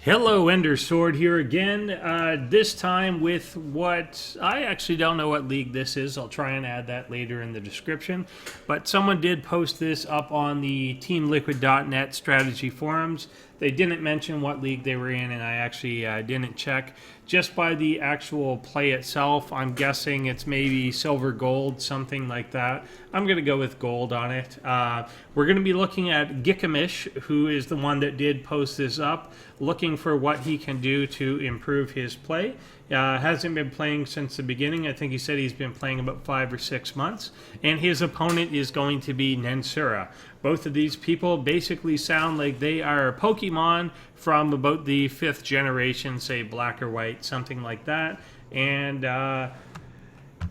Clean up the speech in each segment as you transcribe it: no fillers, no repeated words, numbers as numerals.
Hello, Ender Sword here again. This time with what I actually don't know what league this is. I'll try and add that later in the description. But someone did post this up on the TeamLiquid.net strategy forums. They didn't mention what league they were in, and I actually didn't check. Just by the actual play itself, I'm guessing it's maybe silver, gold, something like that. I'm going to go with gold on it. We're going to be looking at Gikimish, who is the one that did post this up, looking for what he can do to improve his play. Hasn't been playing since the beginning. I think he said he's been playing about 5 or 6 months. And his opponent is going to be Nensura. Both of these people basically sound like they are Pokemon from about the 5th generation, say black or white, something like that. And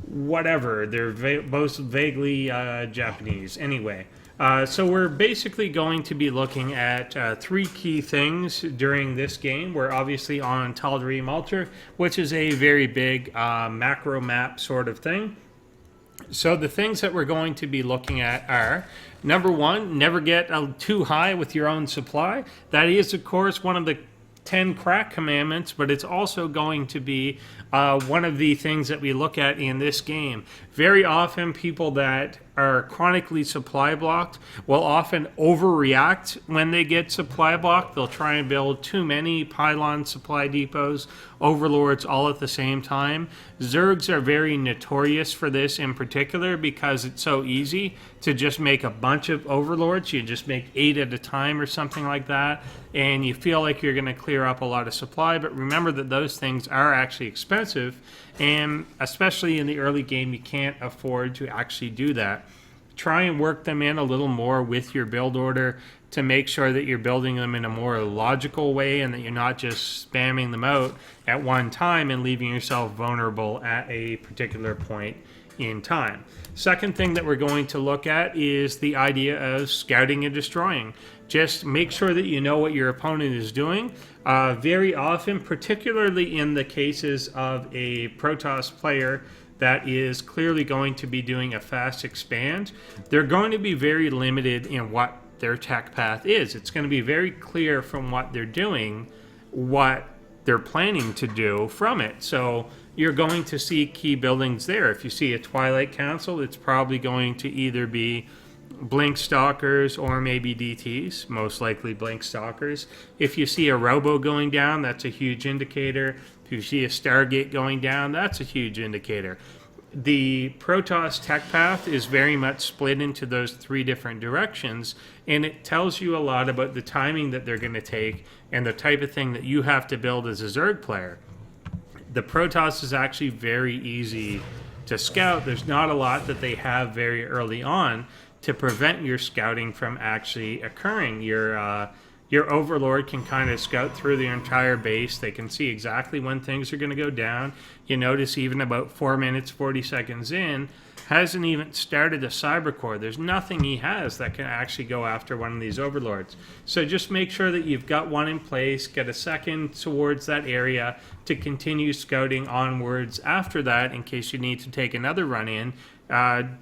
whatever, they're both vaguely Japanese. Anyway. So we're basically going to be looking at 3 key things during this game. We're obviously on Tal'Darim Ultra, which is a very big macro map sort of thing. So the things that we're going to be looking at are, number 1, never get too high with your own supply. That is, of course, one of the 10 crack commandments, but it's also going to be one of the things that we look at in this game. Very often people that are chronically supply blocked will often overreact when they get supply blocked. They'll try and build too many pylon supply depots, overlords all at the same time. Zergs are very notorious for this in particular because it's so easy to just make a bunch of overlords. You just make 8 at a time or something like that, and you feel like you're going to clear up a lot of supply. But remember that those things are actually expensive, and especially in the early game, you can't afford to actually do that. Try and work them in a little more with your build order to make sure that you're building them in a more logical way and that you're not just spamming them out at one time and leaving yourself vulnerable at a particular point in time. Second thing that we're going to look at is the idea of scouting and destroying. Just make sure that you know what your opponent is doing. Very often, particularly in the cases of a Protoss player that is clearly going to be doing a fast expand, they're going to be very limited in what their tech path is. It's going to be very clear from what they're doing what they're planning to do from it. So you're going to see key buildings there. If you see a Twilight Council, it's probably going to either be Blink Stalkers or maybe DTs, most likely Blink Stalkers. If you see a Robo going down, that's a huge indicator. If you see a Stargate going down, that's a huge indicator. The Protoss tech path is very much split into those 3 different directions, and it tells you a lot about the timing that they're going to take and the type of thing that you have to build as a Zerg player. The Protoss is actually very easy to scout. There's not a lot that they have very early on to prevent your scouting from actually occurring. Your overlord can kind of scout through the entire base. They can see exactly when things are going to go down. You notice even about 4 minutes, 40 seconds in, hasn't even started a cyber core. There's nothing he has that can actually go after one of these overlords. So just make sure that you've got one in place, get a second towards that area to continue scouting onwards after that in case you need to take another run in.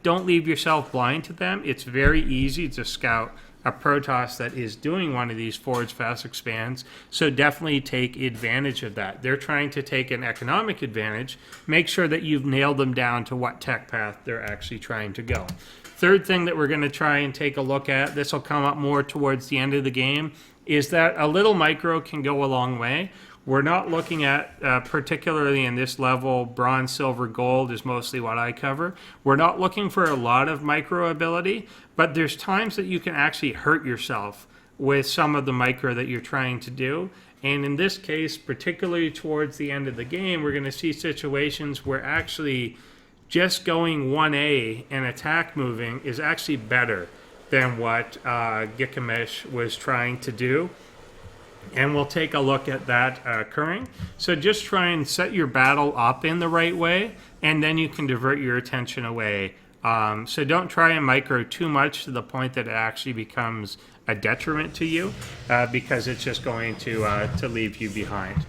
Don't leave yourself blind to them. It's very easy to scout a Protoss that is doing one of these forwards fast expands, so definitely take advantage of that. They're trying to take an economic advantage. Make sure that you've nailed them down to what tech path they're actually trying to go. Third thing that we're going to try and take a look at, this will come up more towards the end of the game, is that a little micro can go a long way. We're not looking at, particularly in this level, bronze, silver, gold is mostly what I cover. We're not looking for a lot of micro ability, but there's times that you can actually hurt yourself with some of the micro that you're trying to do. And in this case, particularly towards the end of the game, we're going to see situations where actually just going 1A and attack moving is actually better than what Gikimish was trying to do. And we'll take a look at that occurring. So just try and set your battle up in the right way, and then you can divert your attention away. So don't try and micro too much to the point that it actually becomes a detriment to you, because it's just going to leave you behind.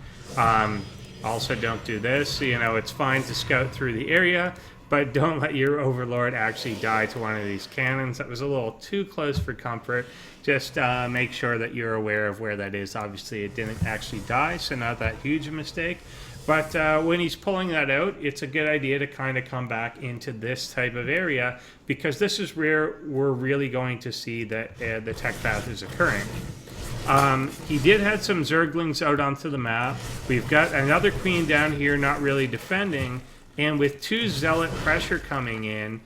Also, don't do this. You know, it's fine to scout through the area, but don't let your overlord actually die to one of these cannons. That was a little too close for comfort. Just make sure that you're aware of where that is. Obviously, it didn't actually die, so not that huge a mistake. But when he's pulling that out, it's a good idea to kind of come back into this type of area, because this is where we're really going to see that the tech path is occurring. He did have some Zerglings out onto the map. We've got another queen down here not really defending, and with 2 zealot pressure coming in,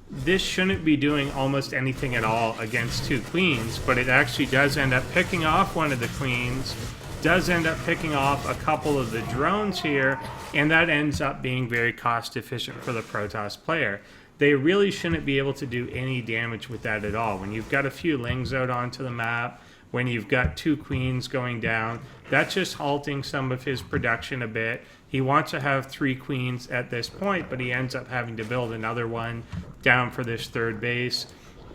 this shouldn't be doing almost anything at all against 2 queens, but it actually does end up picking off one of the queens, does end up picking off a couple of the drones here, and that ends up being very cost efficient for the Protoss player. They really shouldn't be able to do any damage with that at all. When you've got a few Lings out onto the map, when you've got 2 queens going down, that's just halting some of his production a bit. He wants to have 3 queens at this point, but he ends up having to build another one down for this 3rd base.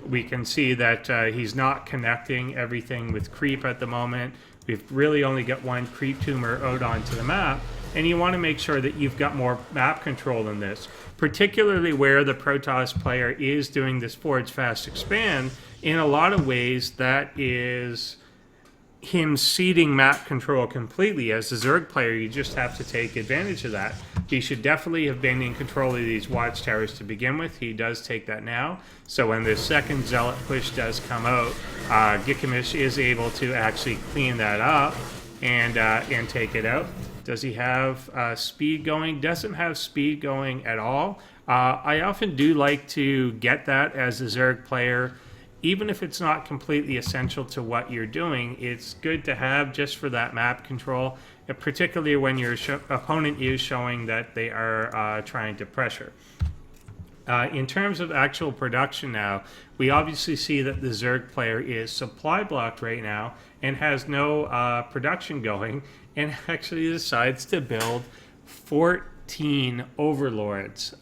We can see that he's not connecting everything with creep at the moment. We've really only got 1 creep tumor out onto the map, and you want to make sure that you've got more map control than this, particularly where the Protoss player is doing this forge fast expand. In a lot of ways, that is him ceding map control completely. As a Zerg player, you just have to take advantage of that. He should definitely have been in control of these watchtowers to begin with. He does take that now. So when the second zealot push does come out, Gikimish is able to actually clean that up and take it out. Does he have speed going? Doesn't have speed going at all. I often do like to get that as a Zerg player. Even if it's not completely essential to what you're doing, it's good to have just for that map control, particularly when your opponent is showing that they are trying to pressure. In terms of actual production now, we obviously see that the Zerg player is supply blocked right now and has no production going, and actually decides to build 14 overlords.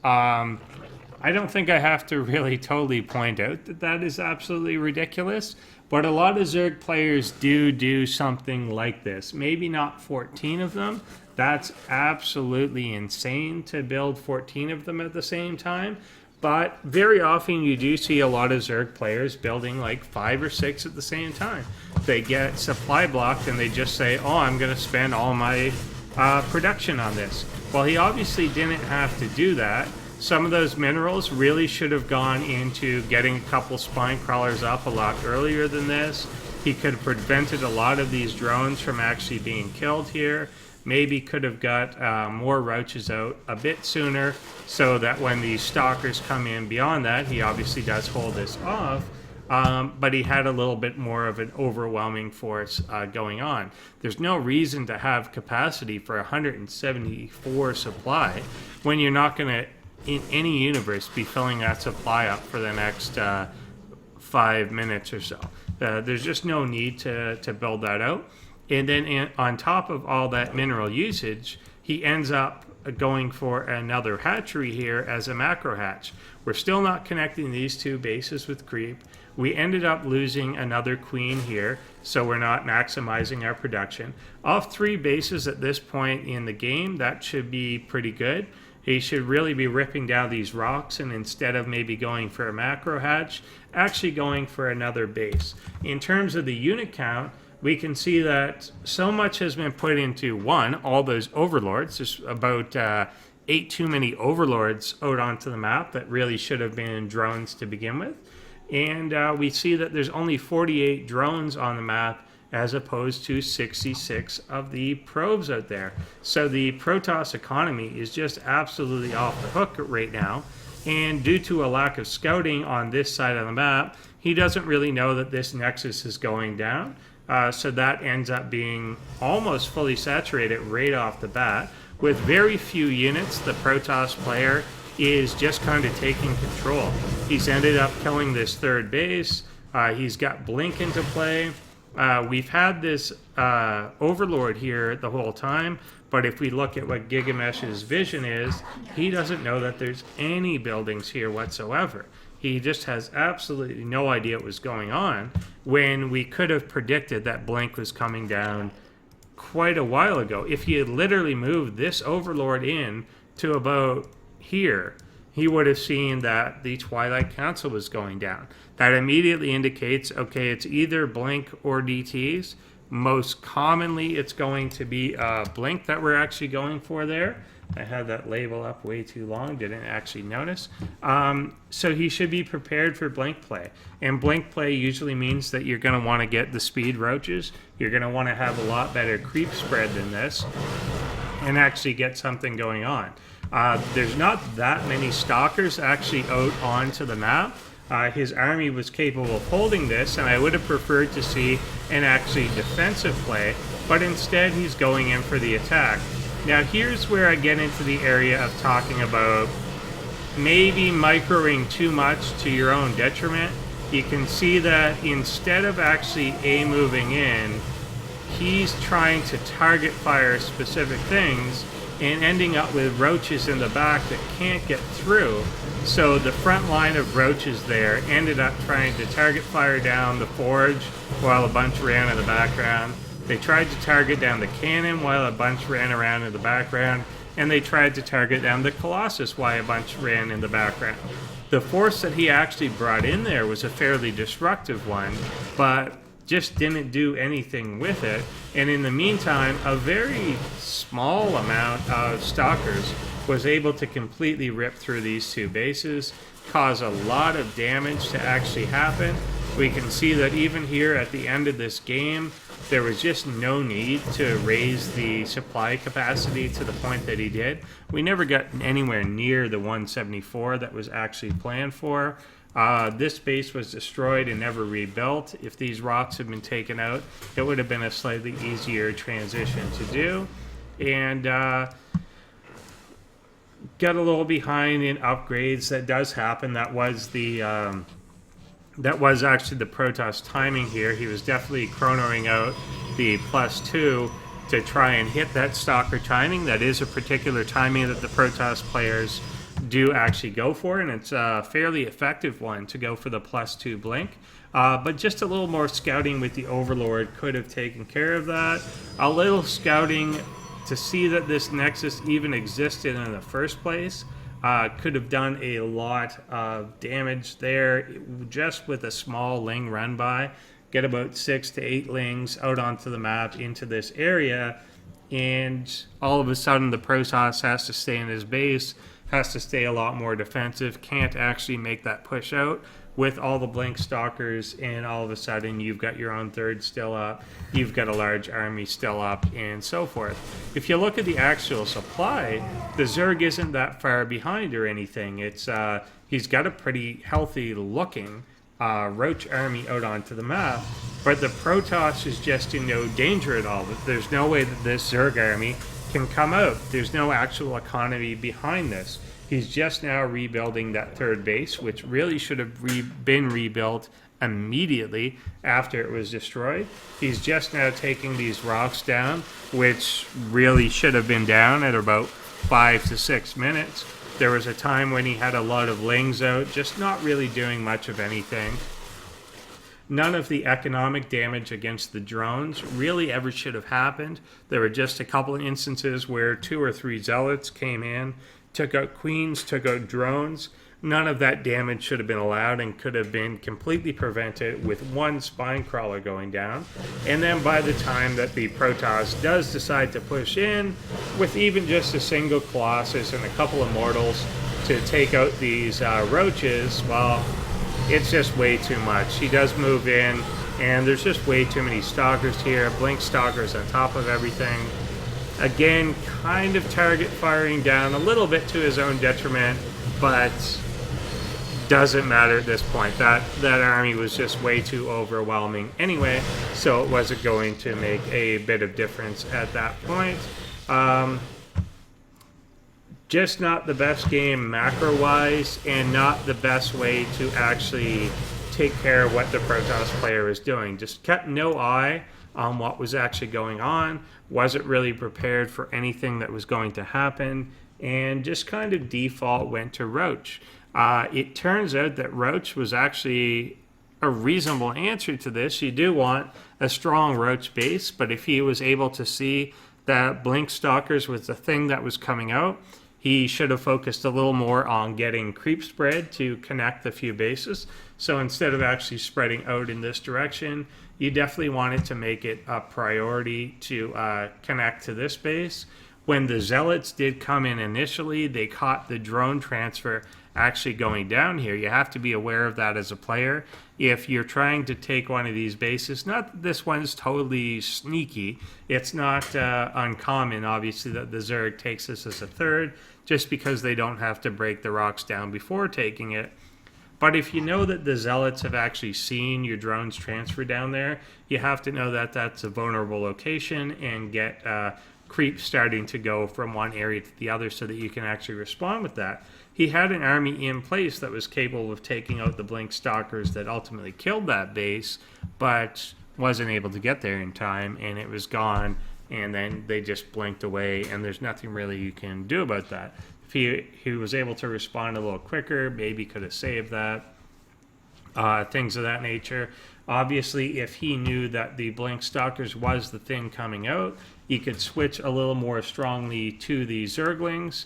I don't think I have to really totally point out that that is absolutely ridiculous, but a lot of Zerg players do something like this. Maybe not 14 of them. That's absolutely insane to build 14 of them at the same time. But very often you do see a lot of Zerg players building like 5 or 6 at the same time. They get supply blocked and they just say, oh, I'm going to spend all my production on this. Well, he obviously didn't have to do that. Some of those minerals really should have gone into getting a couple spine crawlers up a lot earlier than this. He could have prevented a lot of these drones from actually being killed here. Maybe could have got more roaches out a bit sooner, so that when these stalkers come in beyond that, he obviously does hold this off. But he had a little bit more of an overwhelming force going on. There's no reason to have capacity for 174 supply when you're not going to, in any universe, be filling that supply up for the next 5 minutes or so. There's just no need to build that out. And then on top of all that mineral usage, he ends up going for another hatchery here as a macro hatch. We're still not connecting these 2 bases with creep. We ended up losing another queen here, so we're not maximizing our production. Off 3 bases at this point in the game, that should be pretty good. He should really be ripping down these rocks, and instead of maybe going for a macro hatch, actually going for another base. In terms of the unit count, we can see that so much has been put into, 1, all those overlords. There's about 8 too many overlords out onto the map that really should have been drones to begin with. And we see that there's only 48 drones on the map as opposed to 66 of the probes out there. So the Protoss economy is just absolutely off the hook right now. And due to a lack of scouting on this side of the map, he doesn't really know that this nexus is going down. So that ends up being almost fully saturated right off the bat. With very few units, the Protoss player is just kind of taking control. He's ended up killing this 3rd base. He's got Blink into play. We've had this Overlord here the whole time, but if we look at what Gikimish's vision is, he doesn't know that there's any buildings here whatsoever. He just has absolutely no idea what was going on, when we could have predicted that Blink was coming down quite a while ago. If he had literally moved this Overlord in to about here he would have seen that the Twilight Council was going down. That immediately indicates, okay, it's either Blink or DTs. Most commonly, it's going to be Blink that we're actually going for there. I had that label up way too long, didn't actually notice. So he should be prepared for Blink play. And Blink play usually means that you're going to want to get the speed roaches. You're going to want to have a lot better creep spread than this and actually get something going on. There's not that many stalkers actually out onto the map. His army was capable of holding this, and I would have preferred to see an actually defensive play, but instead he's going in for the attack. Now here's where I get into the area of talking about maybe microing too much to your own detriment. You can see that instead of actually moving in, he's trying to target fire specific things and ending up with roaches in the back that can't get through. So the front line of roaches there ended up trying to target fire down the forge while a bunch ran in the background. They tried to target down the cannon while a bunch ran around in the background, and they tried to target down the Colossus while a bunch ran in the background. The force that he actually brought in there was a fairly destructive one, but just didn't do anything with it. And in the meantime, a very small amount of stalkers was able to completely rip through these two bases, cause a lot of damage to actually happen. We can see that even here at the end of this game, there was just no need to raise the supply capacity to the point that he did. We never got anywhere near the 174 that was actually planned for. This base was destroyed and never rebuilt. If these rocks had been taken out, it would have been a slightly easier transition to do. And got a little behind in upgrades. That does happen. That was the that was actually the Protoss timing here. He was definitely chronoing out the +2 to try and hit that Stalker timing. That is a particular timing that the Protoss players do actually go for, and it's a fairly effective one to go for the +2 blink. But just a little more scouting with the Overlord could have taken care of that. A little scouting to see that this Nexus even existed in the first place could have done a lot of damage there just with a small Ling run by. Get about 6 to 8 Lings out onto the map into this area, and all of a sudden the Protoss has to stay in his base, has to stay a lot more defensive, can't actually make that push out with all the Blink Stalkers, and all of a sudden you've got your own third still up, you've got a large army still up, and so forth. If you look at the actual supply, the Zerg isn't that far behind or anything. It's he's got a pretty healthy looking Roach army out onto the map, but the Protoss is just in no danger at all. There's no way that this Zerg army can come out. There's no actual economy behind this. He's just now rebuilding that third base, which really should have been rebuilt immediately after it was destroyed. He's just now taking these rocks down, which really should have been down at about 5 to 6 minutes. There was a time when he had a lot of Lings out, just not really doing much of anything. None of the economic damage against the drones really ever should have happened. There were just a couple of instances where 2 or 3 zealots came in, took out queens, took out drones. None of that damage should have been allowed and could have been completely prevented with 1 spine crawler going down. And then by the time that the Protoss does decide to push in, with even just a single Colossus and a couple of Mortals to take out these roaches, well, it's just way too much. He does move in, and there's just way too many Stalkers here. Blink Stalkers on top of everything. Again, kind of target firing down a little bit to his own detriment, but doesn't matter at this point. That army was just way too overwhelming anyway, so it wasn't going to make a bit of difference at that point. Just not the best game macro-wise, and not the best way to actually take care of what the Protoss player is doing. Just kept no eye on what was actually going on, wasn't really prepared for anything that was going to happen, and just kind of default went to Roach. It turns out that Roach was actually a reasonable answer to this. You do want a strong Roach base, but if he was able to see that Blink Stalkers was the thing that was coming out, he should have focused a little more on getting creep spread to connect the few bases. So instead of actually spreading out in this direction, you definitely wanted to make it a priority to connect to this base. When the Zealots did come in initially, they caught the drone transfer actually going down here. You have to be aware of that as a player. If you're trying to take one of these bases, not that this one's totally sneaky, it's not uncommon, obviously, that the Zerg takes this as a third, just because they don't have to break the rocks down before taking it. But if you know that the Zealots have actually seen your drones transfer down there, you have to know that that's a vulnerable location and get creep starting to go from one area to the other so that you can actually respond with that. He had an army in place that was capable of taking out the Blink Stalkers that ultimately killed that base, but wasn't able to get there in time, and it was gone, and then they just blinked away, and there's nothing really you can do about that. If he was able to respond a little quicker, maybe could have saved that. Things of that nature. Obviously, if he knew that the Blink Stalkers was the thing coming out, he could switch a little more strongly to the Zerglings,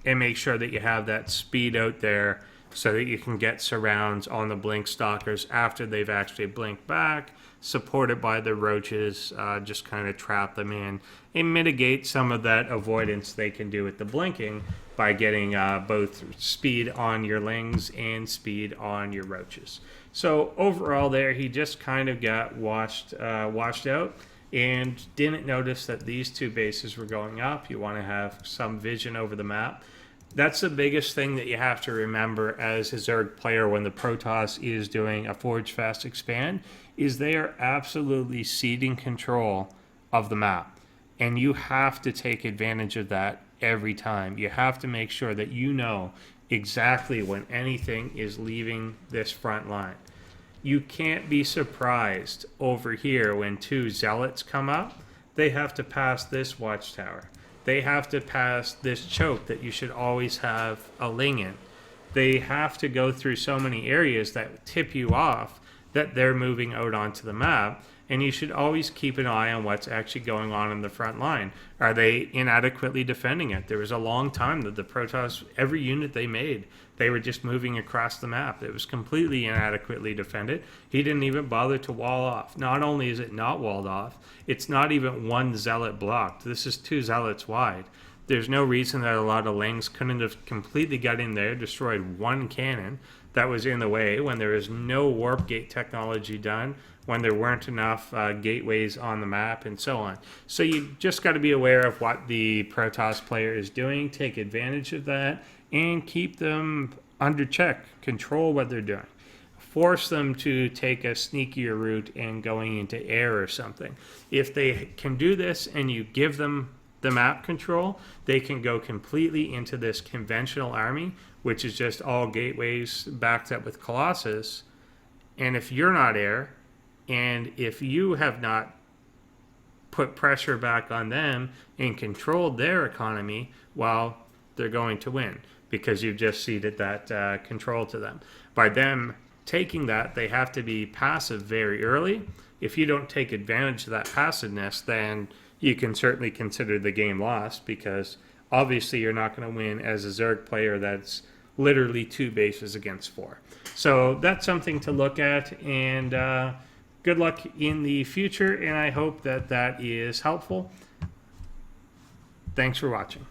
and make sure that you have that speed out there so that you can get surrounds on the Blink Stalkers after they've actually blinked back, supported by the roaches, just kind of trap them in and mitigate some of that avoidance they can do with the blinking by getting both speed on your lings and speed on your roaches. So overall there, he just kind of got washed out and didn't notice that these two bases were going up. You want to have some vision over the map. That's the biggest thing that you have to remember as a Zerg player when the Protoss is doing a Forge Fast Expand, is they are absolutely ceding control of the map. And you have to take advantage of that every time. You have to make sure that you know exactly when anything is leaving this front line. You can't be surprised over here when two Zealots come up. They have to pass this watchtower. They have to pass this choke that you should always have a ling in. They have to go through so many areas that tip you off that they're moving out onto the map, and you should always keep an eye on what's actually going on in the front line. Are they inadequately defending it? There was a long time that the Protoss, every unit they made, they were just moving across the map. It was completely inadequately defended. He didn't even bother to wall off. Not only is it not walled off, it's not even one Zealot blocked. This is two Zealots wide. There's no reason that a lot of Lings couldn't have completely got in there, destroyed one cannon that was in the way when there was no warp gate technology done, when there weren't enough gateways on the map, and so on. So you just got to be aware of what the Protoss player is doing, take advantage of that, and keep them under check, control what they're doing. Force them to take a sneakier route and going into air or something. If they can do this and you give them the map control, they can go completely into this conventional army, which is just all gateways backed up with Colossus. And if you're not air, and if you have not put pressure back on them and controlled their economy, well, they're going to win because you've just ceded that control to them. By them taking that, they have to be passive very early. If you don't take advantage of that passiveness, then you can certainly consider the game lost, because obviously you're not going to win as a Zerg player that's literally 2 bases against 4. So that's something to look at, and good luck in the future, and I hope that that is helpful. Thanks for watching.